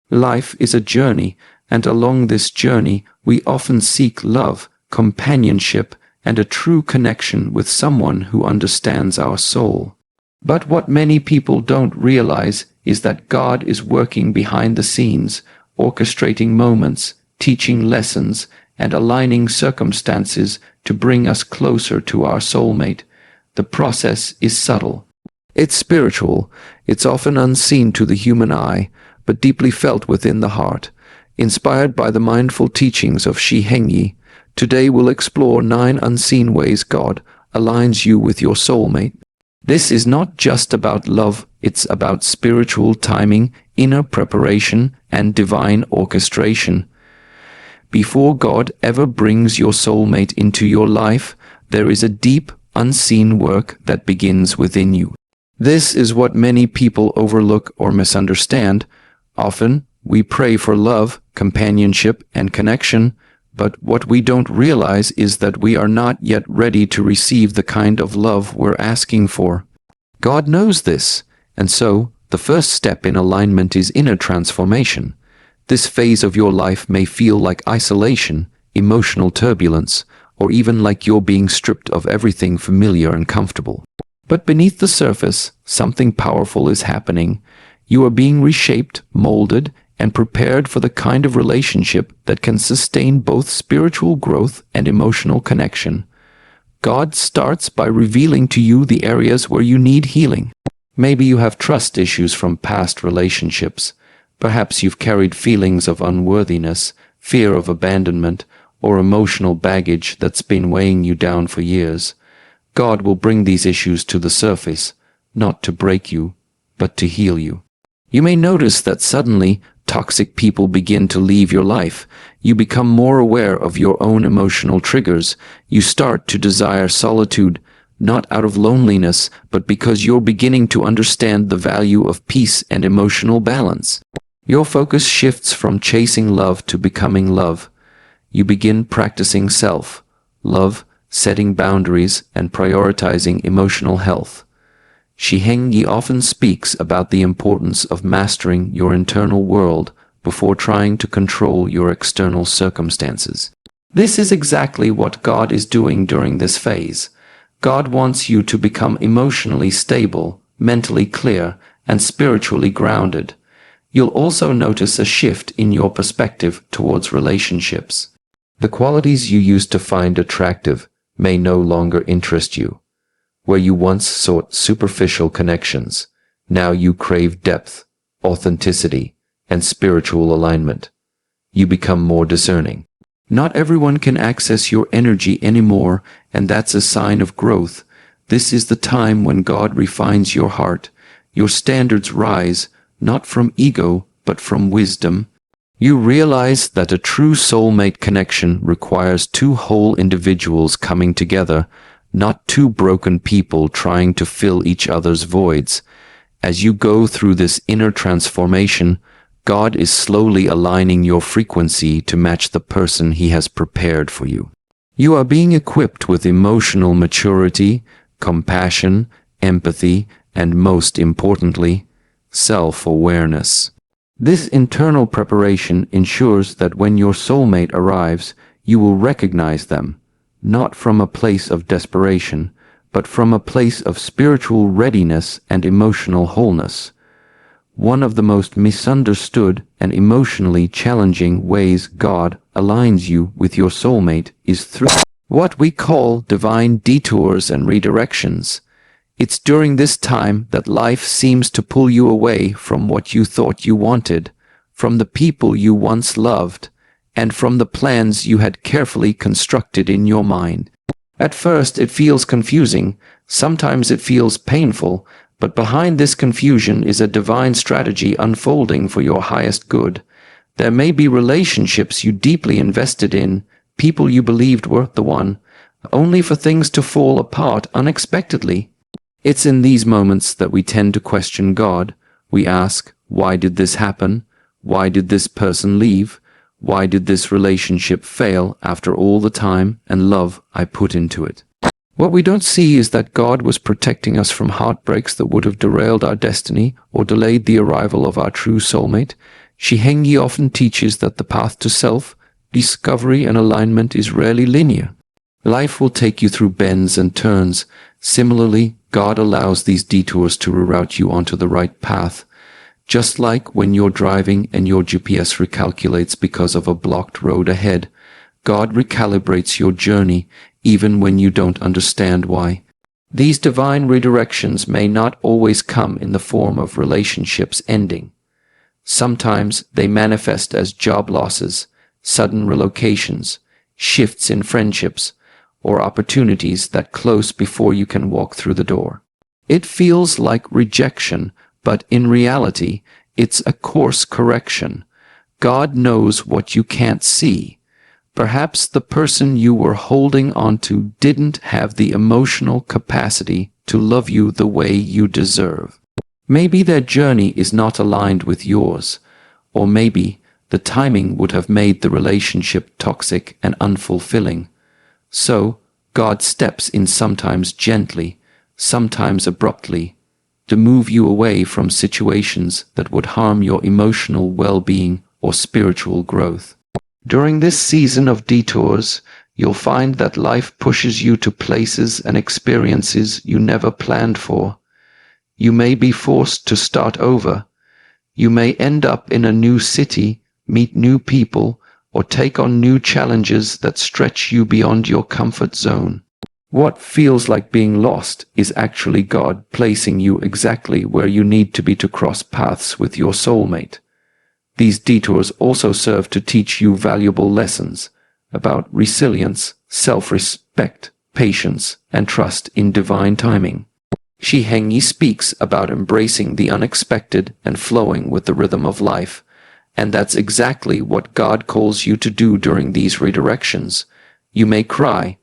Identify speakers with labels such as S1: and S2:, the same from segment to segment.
S1: Life is a journey, and along this journey we often seek love, companionship, and a true connection with someone who understands our soul. But what many people don't realize is that God is working behind the scenes, orchestrating moments, teaching lessons, and aligning circumstances to bring us closer to our soulmate. The process is subtle. It's spiritual. It's often unseen to the human eye, but deeply felt within the heart. Inspired by the mindful teachings of Shi Heng Yi, today we'll explore 9 unseen ways God aligns you with your soulmate. This is not just about love, it's about spiritual timing, inner preparation, and divine orchestration. Before God ever brings your soulmate into your life, there is a deep, unseen work that begins within you. This is what many people overlook or misunderstand. Often, we pray for love, companionship, and connection, but what we don't realize is that we are not yet ready to receive the kind of love we're asking for. God knows this, and so, the first step in alignment is inner transformation. This phase of your life may feel like isolation, emotional turbulence, or even like you're being stripped of everything familiar and comfortable. But beneath the surface, something powerful is happening. You are being reshaped, molded, and prepared for the kind of relationship that can sustain both spiritual growth and emotional connection. God starts by revealing to you the areas where you need healing. Maybe you have trust issues from past relationships. Perhaps you've carried feelings of unworthiness, fear of abandonment, or emotional baggage that's been weighing you down for years. God will bring these issues to the surface, not to break you, but to heal you. You may notice that suddenly toxic people begin to leave your life. You become more aware of your own emotional triggers. You start to desire solitude, not out of loneliness, but because you're beginning to understand the value of peace and emotional balance. Your focus shifts from chasing love to becoming love. You begin practicing self-love, setting boundaries, and prioritizing emotional health. Shi Heng Yi often speaks about the importance of mastering your internal world before trying to control your external circumstances. This is exactly what God is doing during this phase. God wants you to become emotionally stable, mentally clear, and spiritually grounded. You'll also notice a shift in your perspective towards relationships. The qualities you used to find attractive may no longer interest you. Where you once sought superficial connections, now you crave depth, authenticity, and spiritual alignment. You become more discerning. Not everyone can access your energy anymore, and that's a sign of growth. This is the time when God refines your heart. Your standards rise, not from ego, but from wisdom. You realize that a true soulmate connection requires 2 whole individuals coming together, not 2 broken people trying to fill each other's voids. As you go through this inner transformation, God is slowly aligning your frequency to match the person He has prepared for you. You are being equipped with emotional maturity, compassion, empathy, and most importantly, self-awareness. This internal preparation ensures that when your soulmate arrives, you will recognize them, not from a place of desperation, but from a place of spiritual readiness and emotional wholeness. One of the most misunderstood and emotionally challenging ways God aligns you with your soulmate is through what we call divine detours and redirections. It's during this time that life seems to pull you away from what you thought you wanted, from the people you once loved, and from the plans you had carefully constructed in your mind. At first it feels confusing, sometimes it feels painful, but behind this confusion is a divine strategy unfolding for your highest good. There may be relationships you deeply invested in, people you believed were the one, only for things to fall apart unexpectedly. It's in these moments that we tend to question God. We ask, why did this happen? Why did this person leave? Why did this relationship fail after all the time and love I put into it? What we don't see is that God was protecting us from heartbreaks that would have derailed our destiny or delayed the arrival of our true soulmate. Shi Heng Yi often teaches that the path to self-discovery and alignment is rarely linear. Life will take you through bends and turns. Similarly, God allows these detours to reroute you onto the right path. Just like when you're driving and your GPS recalculates because of a blocked road ahead, God recalibrates your journey even when you don't understand why. These divine redirections may not always come in the form of relationships ending. Sometimes they manifest as job losses, sudden relocations, shifts in friendships, or opportunities that close before you can walk through the door. It feels like rejection, but in reality, it's a course correction. God knows what you can't see. Perhaps the person you were holding onto didn't have the emotional capacity to love you the way you deserve. Maybe their journey is not aligned with yours, or maybe the timing would have made the relationship toxic and unfulfilling. So, God steps in sometimes gently, sometimes abruptly, to move you away from situations that would harm your emotional well-being or spiritual growth. During this season of detours, you'll find that life pushes you to places and experiences you never planned for. You may be forced to start over. You may end up in a new city, meet new people, or take on new challenges that stretch you beyond your comfort zone. What feels like being lost is actually God placing you exactly where you need to be to cross paths with your soulmate. These detours also serve to teach you valuable lessons about resilience, self-respect, patience, and trust in divine timing. Shi Heng Yi speaks about embracing the unexpected and flowing with the rhythm of life, and that's exactly what God calls you to do during these redirections. You may cry,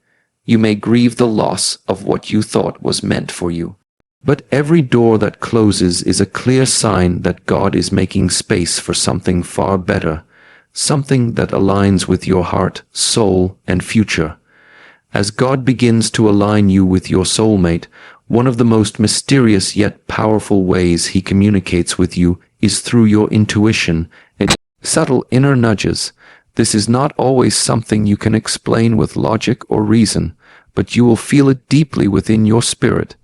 S1: you may grieve the loss of what you thought was meant for you. But every door that closes is a clear sign that God is making space for something far better, something that aligns with your heart, soul, and future. As God begins to align you with your soulmate, one of the most mysterious yet powerful ways He communicates with you is through your intuition and subtle inner nudges. This is not always something you can explain with logic or reason, but you will feel it deeply within your spirit.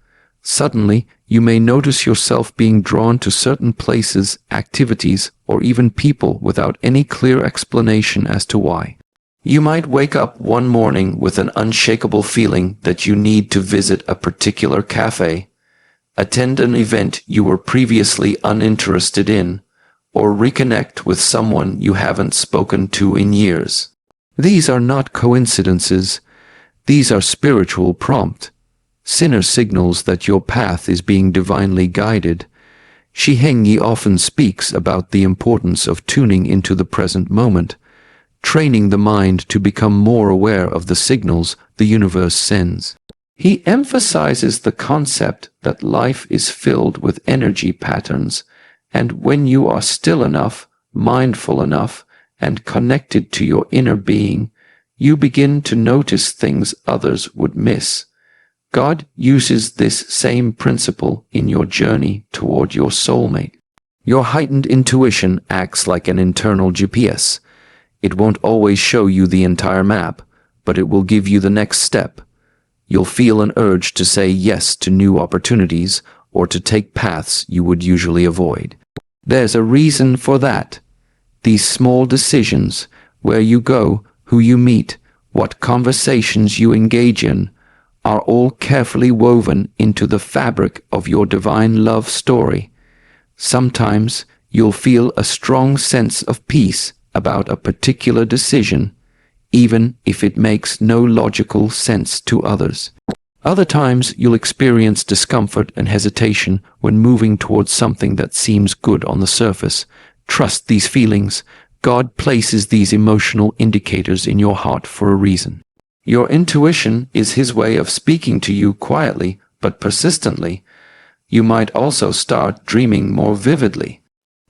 S1: Suddenly, you may notice yourself being drawn to certain places, activities, or even people without any clear explanation as to why. You might wake up one morning with an unshakable feeling that you need to visit a particular cafe, attend an event you were previously uninterested in, or reconnect with someone you haven't spoken to in years. These are not coincidences. These are spiritual prompts. Sinner signals that your path is being divinely guided. Shi Heng Yi often speaks about the importance of tuning into the present moment, training the mind to become more aware of the signals the universe sends. He emphasizes the concept that life is filled with energy patterns, and when you are still enough, mindful enough, and connected to your inner being, you begin to notice things others would miss. God uses this same principle in your journey toward your soulmate. Your heightened intuition acts like an internal GPS. It won't always show you the entire map, but it will give you the next step. You'll feel an urge to say yes to new opportunities or to take paths you would usually avoid. There's a reason for that. These small decisions, where you go, who you meet, what conversations you engage in, are all carefully woven into the fabric of your divine love story. Sometimes you'll feel a strong sense of peace about a particular decision, even if it makes no logical sense to others. Other times you'll experience discomfort and hesitation when moving towards something that seems good on the surface. Trust these feelings. God places these emotional indicators in your heart for a reason. Your intuition is His way of speaking to you quietly but persistently. You might also start dreaming more vividly.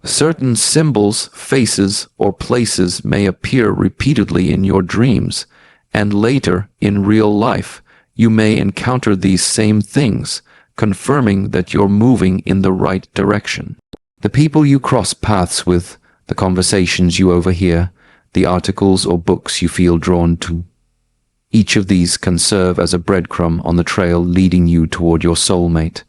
S1: Certain symbols, faces, or places may appear repeatedly in your dreams, and later, in real life, you may encounter these same things, confirming that you're moving in the right direction. The people you cross paths with, the conversations you overhear, the articles or books you feel drawn to. Each of these can serve as a breadcrumb on the trail leading you toward your soulmate.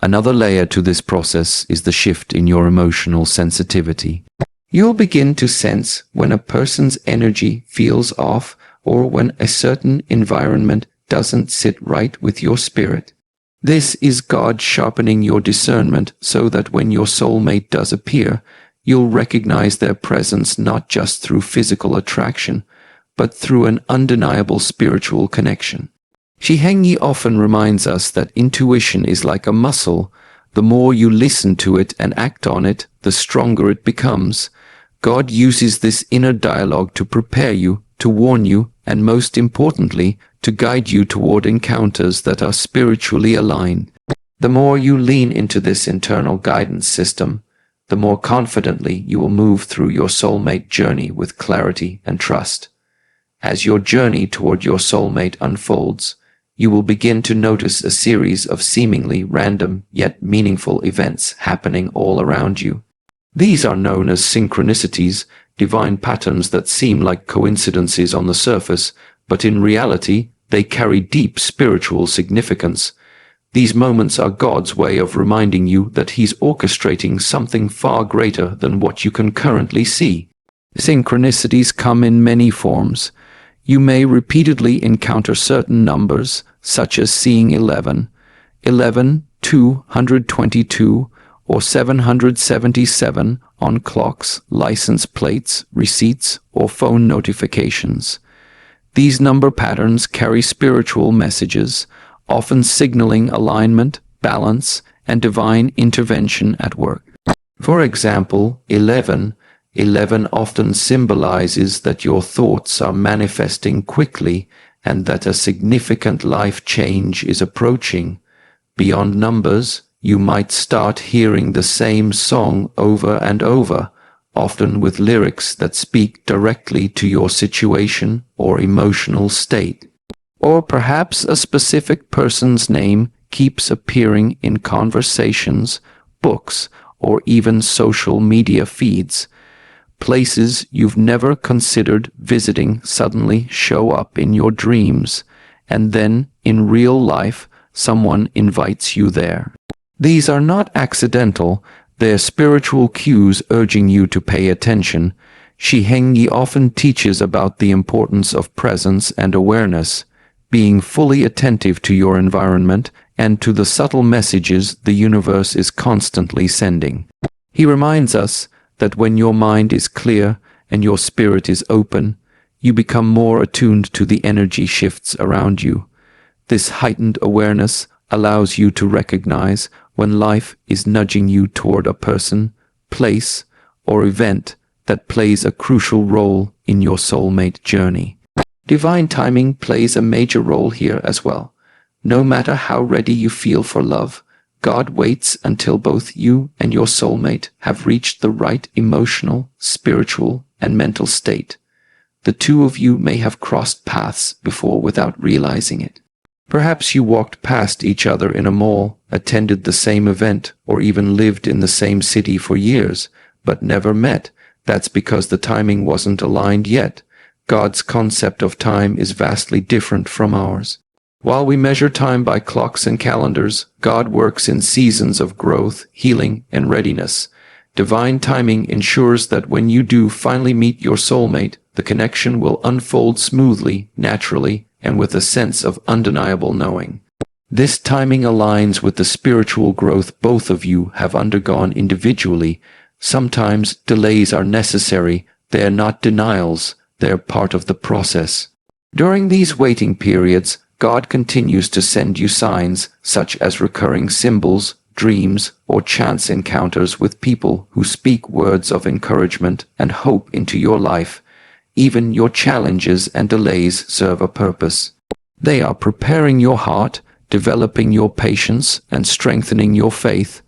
S1: Another layer to this process is the shift in your emotional sensitivity. You'll begin to sense when a person's energy feels off or when a certain environment doesn't sit right with your spirit. This is God sharpening your discernment so that when your soulmate does appear, you'll recognize their presence not just through physical attraction, but through an undeniable spiritual connection. Shi Heng Yi often reminds us that intuition is like a muscle. The more you listen to it and act on it, the stronger it becomes. God uses this inner dialogue to prepare you, to warn you, and most importantly, to guide you toward encounters that are spiritually aligned. The more you lean into this internal guidance system, the more confidently you will move through your soulmate journey with clarity and trust. As your journey toward your soulmate unfolds, you will begin to notice a series of seemingly random yet meaningful events happening all around you. These are known as synchronicities, divine patterns that seem like coincidences on the surface, but in reality, they carry deep spiritual significance. These moments are God's way of reminding you that He's orchestrating something far greater than what you can currently see. Synchronicities come in many forms. You may repeatedly encounter certain numbers, such as seeing 11, 222, or 777 on clocks, license plates, receipts, or phone notifications. These number patterns carry spiritual messages, often signaling alignment, balance, and divine intervention at work. For example, 11 often symbolizes that your thoughts are manifesting quickly and that a significant life change is approaching. Beyond numbers, you might start hearing the same song over and over, often with lyrics that speak directly to your situation or emotional state. Or perhaps a specific person's name keeps appearing in conversations, books, or even social media feeds. Places you've never considered visiting suddenly show up in your dreams, and then, in real life, someone invites you there. These are not accidental, they're spiritual cues urging you to pay attention. Shi Heng Yi often teaches about the importance of presence and awareness, being fully attentive to your environment and to the subtle messages the universe is constantly sending. He reminds us that when your mind is clear and your spirit is open, you become more attuned to the energy shifts around you. This heightened awareness allows you to recognize when life is nudging you toward a person, place, or event that plays a crucial role in your soulmate journey. Divine timing plays a major role here as well. No matter how ready you feel for love, God waits until both you and your soulmate have reached the right emotional, spiritual, and mental state. The two of you may have crossed paths before without realizing it. Perhaps you walked past each other in a mall, attended the same event, or even lived in the same city for years, but never met. That's because the timing wasn't aligned yet. God's concept of time is vastly different from ours. While we measure time by clocks and calendars, God works in seasons of growth, healing, and readiness. Divine timing ensures that when you do finally meet your soulmate, the connection will unfold smoothly, naturally, and with a sense of undeniable knowing. This timing aligns with the spiritual growth both of you have undergone individually. Sometimes delays are necessary. They are not denials. They're part of the process. During these waiting periods, God continues to send you signs, such as recurring symbols, dreams, or chance encounters with people who speak words of encouragement and hope into your life. Even your challenges and delays serve a purpose. They are preparing your heart, developing your patience, and strengthening your faith.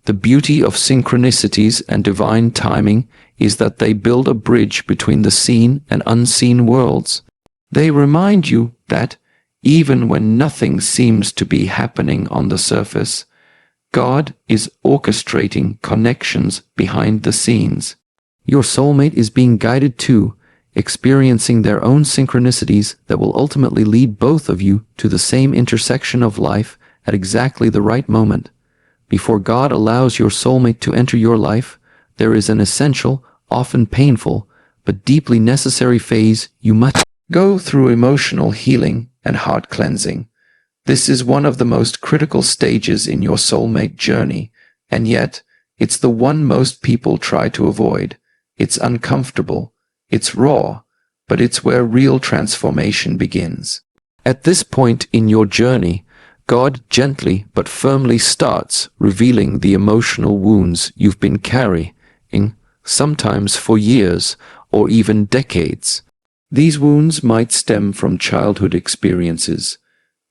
S1: The beauty of synchronicities and divine timing is that they build a bridge between the seen and unseen worlds. They remind you that, even when nothing seems to be happening on the surface, God is orchestrating connections behind the scenes. Your soulmate is being guided too, experiencing their own synchronicities that will ultimately lead both of you to the same intersection of life at exactly the right moment. Before God allows your soulmate to enter your life, there is an essential, often painful, but deeply necessary phase you must go through: emotional healing and heart cleansing. This is one of the most critical stages in your soulmate journey, and yet, it's the one most people try to avoid. It's uncomfortable, it's raw, but it's where real transformation begins. At this point in your journey, God gently but firmly starts revealing the emotional wounds you've been carrying, sometimes for years or even decades. These wounds might stem from childhood experiences,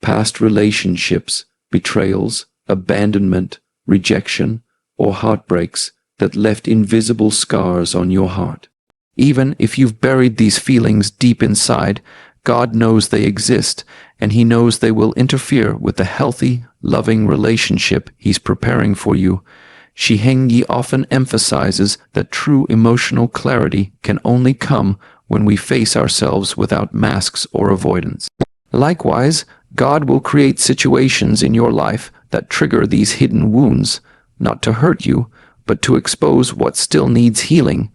S1: past relationships, betrayals, abandonment, rejection, or heartbreaks that left invisible scars on your heart. Even if you've buried these feelings deep inside, God knows they exist, and He knows they will interfere with the healthy, loving relationship He's preparing for you. Shi Heng Yi often emphasizes that true emotional clarity can only come when we face ourselves without masks or avoidance. Likewise, God will create situations in your life that trigger these hidden wounds, not to hurt you, but to expose what still needs healing.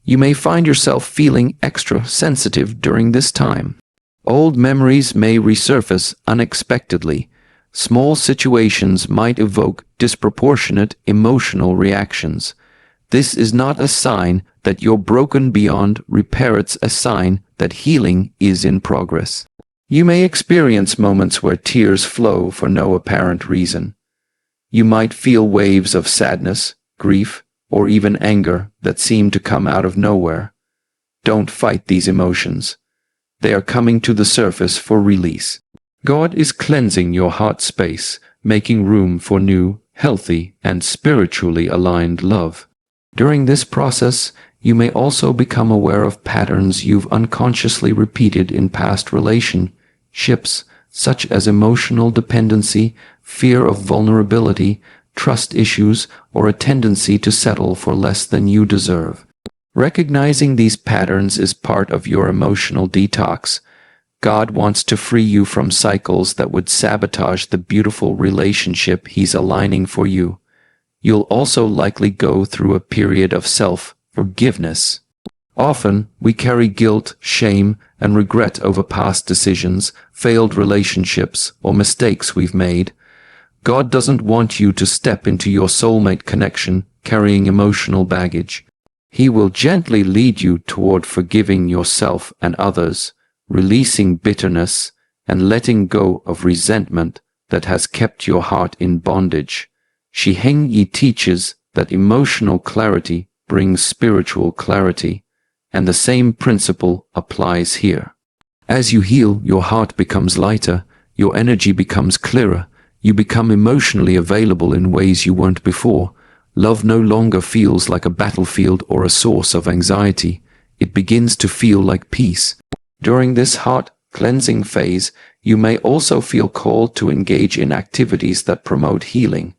S1: You may find yourself feeling extra sensitive during this time. Old memories may resurface unexpectedly. Small situations might evoke disproportionate emotional reactions. This is not a sign that you're broken beyond repair, it's a sign that healing is in progress. You may experience moments where tears flow for no apparent reason. You might feel waves of sadness, grief, or even anger that seem to come out of nowhere. Don't fight these emotions. They are coming to the surface for release. God is cleansing your heart space, making room for new, healthy, and spiritually aligned love. During this process, you may also become aware of patterns you've unconsciously repeated in past relationships, such as emotional dependency, fear of vulnerability, trust issues, or a tendency to settle for less than you deserve. Recognizing these patterns is part of your emotional detox. God wants to free you from cycles that would sabotage the beautiful relationship He's aligning for you. You'll also likely go through a period of self-forgiveness. Often, we carry guilt, shame, and regret over past decisions, failed relationships, or mistakes we've made. God doesn't want you to step into your soulmate connection carrying emotional baggage. He will gently lead you toward forgiving yourself and others, releasing bitterness, and letting go of resentment that has kept your heart in bondage. Shi Heng Yi teaches that emotional clarity brings spiritual clarity, and the same principle applies here. As you heal, your heart becomes lighter, your energy becomes clearer, you become emotionally available in ways you weren't before. Love no longer feels like a battlefield or a source of anxiety. It begins to feel like peace. During this heart cleansing phase, you may also feel called to engage in activities that promote healing.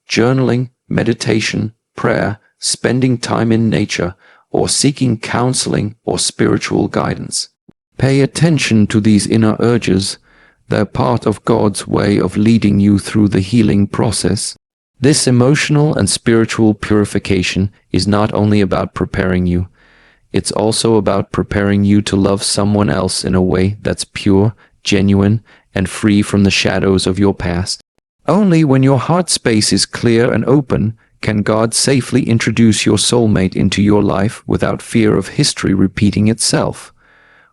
S1: Journaling, meditation, prayer, spending time in nature, or seeking counseling or spiritual guidance. Pay attention to these inner urges. They're part of God's way of leading you through the healing process. This emotional and spiritual purification is not only about preparing you, it's also about preparing you to love someone else in a way that's pure, genuine, and free from the shadows of your past. Only when your heart space is clear and open can God safely introduce your soulmate into your life without fear of history repeating itself.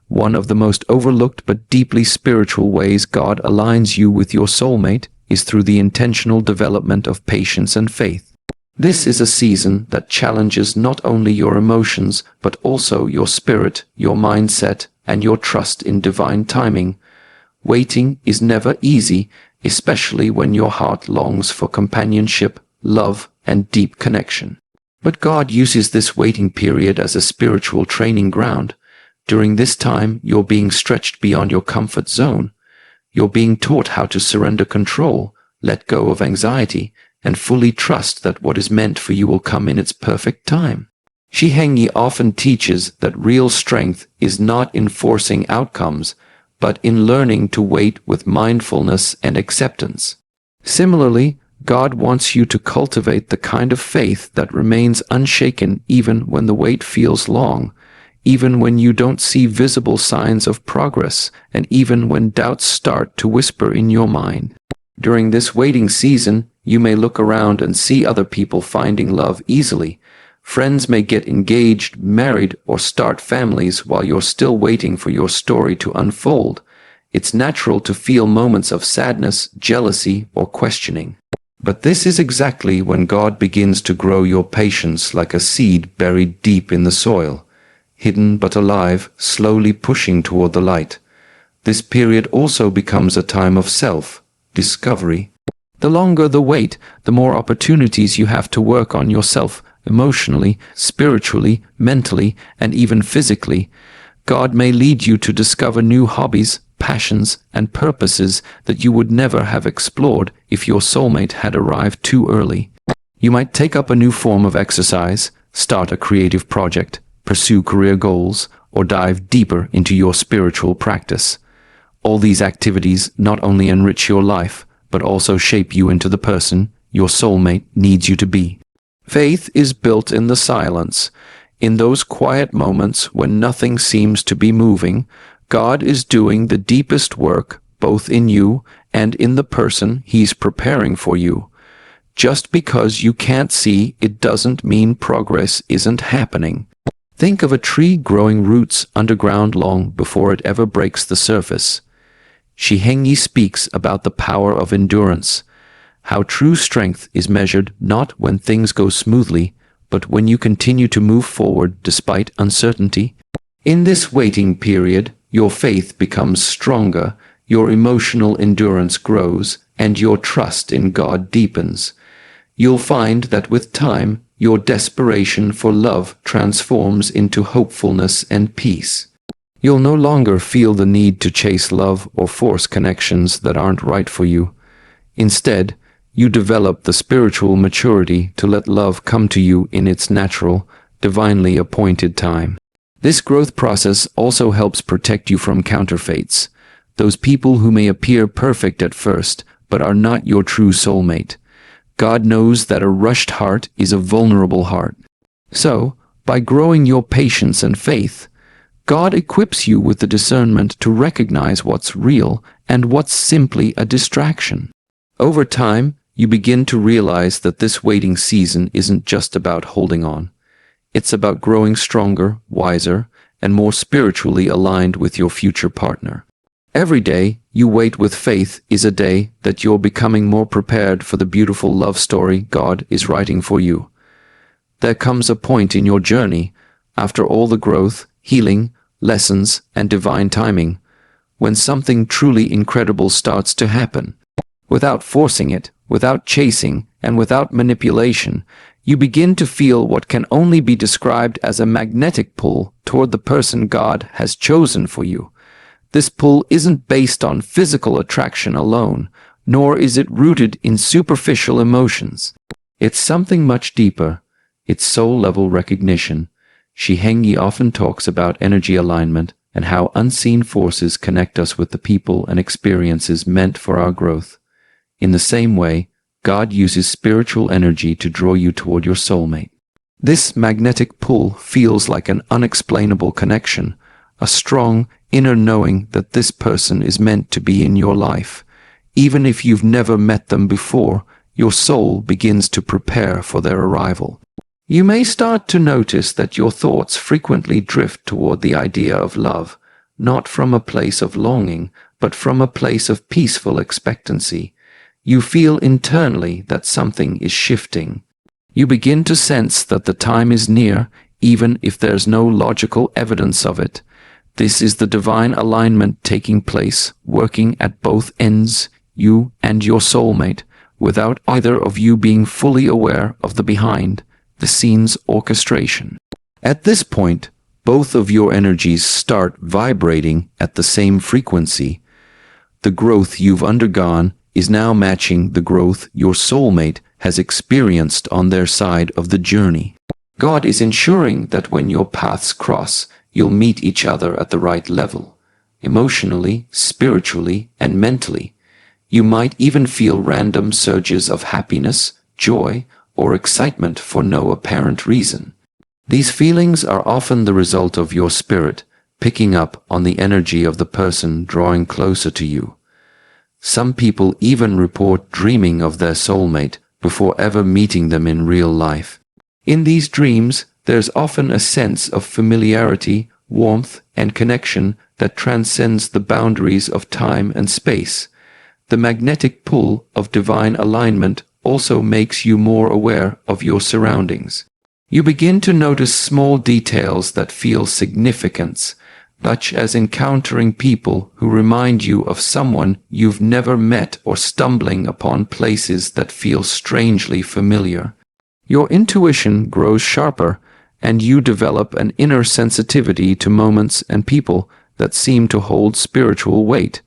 S1: One of the most overlooked but deeply spiritual ways God aligns you with your soulmate is through the intentional development of patience and faith. This is a season that challenges not only your emotions, but also your spirit, your mindset, and your trust in divine timing. Waiting is never easy, especially when your heart longs for companionship, love, and deep connection. But God uses this waiting period as a spiritual training ground. During this time, you're being stretched beyond your comfort zone. You're being taught how to surrender control, let go of anxiety, and fully trust that what is meant for you will come in its perfect time. Shi Heng Yi often teaches that real strength is not in forcing outcomes, but in learning to wait with mindfulness and acceptance. Similarly, God wants you to cultivate the kind of faith that remains unshaken even when the wait feels long, even when you don't see visible signs of progress, and even when doubts start to whisper in your mind. During this waiting season, you may look around and see other people finding love easily. Friends may get engaged, married, or start families while you're still waiting for your story to unfold. It's natural to feel moments of sadness, jealousy, or questioning. But this is exactly when God begins to grow your patience like a seed buried deep in the soil, hidden but alive, slowly pushing toward the light. This period also becomes a time of self-discovery. The longer the wait, the more opportunities you have to work on yourself, emotionally, spiritually, mentally, and even physically. God may lead you to discover new hobbies, passions, and purposes that you would never have explored if your soulmate had arrived too early. You might take up a new form of exercise, start a creative project, pursue career goals, or dive deeper into your spiritual practice. All these activities not only enrich your life, but also shape you into the person your soulmate needs you to be. Faith is built in the silence. In those quiet moments when nothing seems to be moving, God is doing the deepest work both in you and in the person He's preparing for you. Just because you can't see it doesn't mean progress isn't happening. Think of a tree growing roots underground long before it ever breaks the surface. Shi Heng Yi speaks about the power of endurance, how true strength is measured not when things go smoothly, but when you continue to move forward despite uncertainty. In this waiting period, your faith becomes stronger, your emotional endurance grows, and your trust in God deepens. You'll find that with time, your desperation for love transforms into hopefulness and peace. You'll no longer feel the need to chase love or force connections that aren't right for you. Instead, you develop the spiritual maturity to let love come to you in its natural, divinely appointed time. This growth process also helps protect you from counterfeits, those people who may appear perfect at first, but are not your true soulmate. God knows that a rushed heart is a vulnerable heart. So, by growing your patience and faith, God equips you with the discernment to recognize what's real and what's simply a distraction. Over time, you begin to realize that this waiting season isn't just about holding on. It's about growing stronger, wiser, and more spiritually aligned with your future partner. Every day you wait with faith is a day that you're becoming more prepared for the beautiful love story God is writing for you. There comes a point in your journey, after all the growth, healing, lessons, and divine timing, when something truly incredible starts to happen. Without forcing it, without chasing, and without manipulation, you begin to feel what can only be described as a magnetic pull toward the person God has chosen for you. This pull isn't based on physical attraction alone, nor is it rooted in superficial emotions. It's something much deeper. It's soul-level recognition. Shi Heng Yi often talks about energy alignment and how unseen forces connect us with the people and experiences meant for our growth. In the same way, God uses spiritual energy to draw you toward your soulmate. This magnetic pull feels like an unexplainable connection, a strong inner knowing that this person is meant to be in your life. Even if you've never met them before, your soul begins to prepare for their arrival. You may start to notice that your thoughts frequently drift toward the idea of love, not from a place of longing, but from a place of peaceful expectancy. You feel internally that something is shifting. You begin to sense that the time is near, even if there's no logical evidence of it. This is the divine alignment taking place, working at both ends, you and your soulmate, without either of you being fully aware of the behind-the-scenes orchestration. At this point, both of your energies start vibrating at the same frequency. The growth you've undergone is now matching the growth your soulmate has experienced on their side of the journey. God is ensuring that when your paths cross, you'll meet each other at the right level, emotionally, spiritually, and mentally. You might even feel random surges of happiness, joy, or excitement for no apparent reason. These feelings are often the result of your spirit picking up on the energy of the person drawing closer to you. Some people even report dreaming of their soulmate before ever meeting them in real life. In these dreams, there's often a sense of familiarity, warmth, and connection that transcends the boundaries of time and space. The magnetic pull of divine alignment also makes you more aware of your surroundings. You begin to notice small details that feel significant, such as encountering people who remind you of someone you've never met or stumbling upon places that feel strangely familiar. Your intuition grows sharper, and you develop an inner sensitivity to moments and people that seem to hold spiritual weight.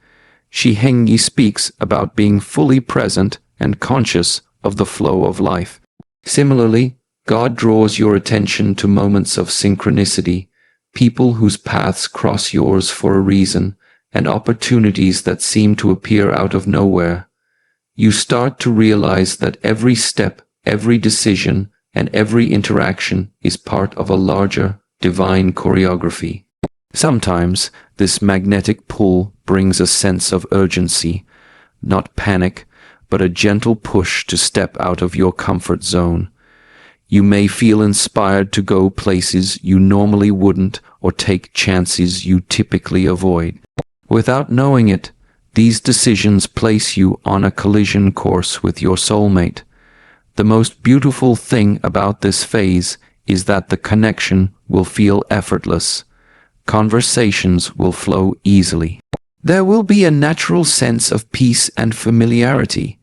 S1: Shi Heng Yi speaks about being fully present and conscious of the flow of life. Similarly, God draws your attention to moments of synchronicity, people whose paths cross yours for a reason, and opportunities that seem to appear out of nowhere. You start to realize that every step, every decision, and every interaction is part of a larger, divine choreography. Sometimes, this magnetic pull brings a sense of urgency, not panic, but a gentle push to step out of your comfort zone. You may feel inspired to go places you normally wouldn't or take chances you typically avoid. Without knowing it, these decisions place you on a collision course with your soulmate. The most beautiful thing about this phase is that the connection will feel effortless. Conversations will flow easily. There will be a natural sense of peace and familiarity.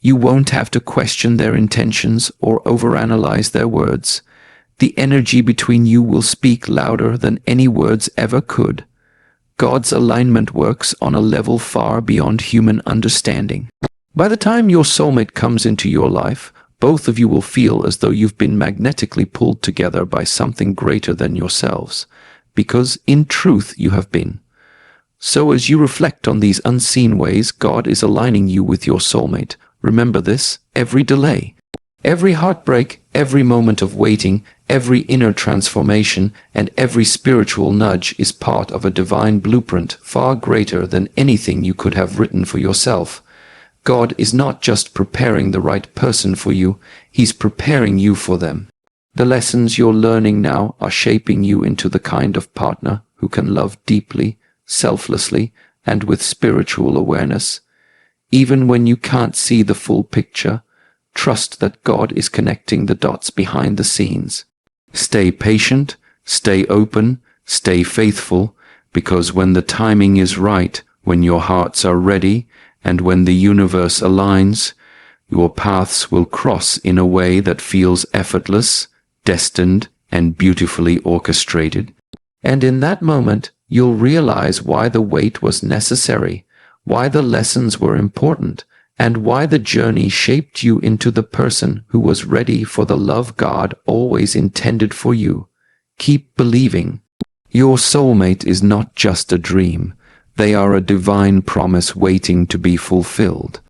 S1: You won't have to question their intentions or overanalyze their words. The energy between you will speak louder than any words ever could. God's alignment works on a level far beyond human understanding. By the time your soulmate comes into your life, both of you will feel as though you've been magnetically pulled together by something greater than yourselves, because in truth you have been. So as you reflect on these unseen ways God is aligning you with your soulmate, remember this: every delay, every heartbreak, every moment of waiting, every inner transformation, and every spiritual nudge is part of a divine blueprint far greater than anything you could have written for yourself. God is not just preparing the right person for you, He's preparing you for them. The lessons you're learning now are shaping you into the kind of partner who can love deeply, selflessly, and with spiritual awareness. Even when you can't see the full picture, trust that God is connecting the dots behind the scenes. Stay patient, stay open, stay faithful, because when the timing is right, when your hearts are ready, and when the universe aligns, your paths will cross in a way that feels effortless, destined, and beautifully orchestrated. And in that moment, you'll realize why the wait was necessary, why the lessons were important, and why the journey shaped you into the person who was ready for the love God always intended for you. Keep believing. Your soulmate is not just a dream. They are a divine promise waiting to be fulfilled.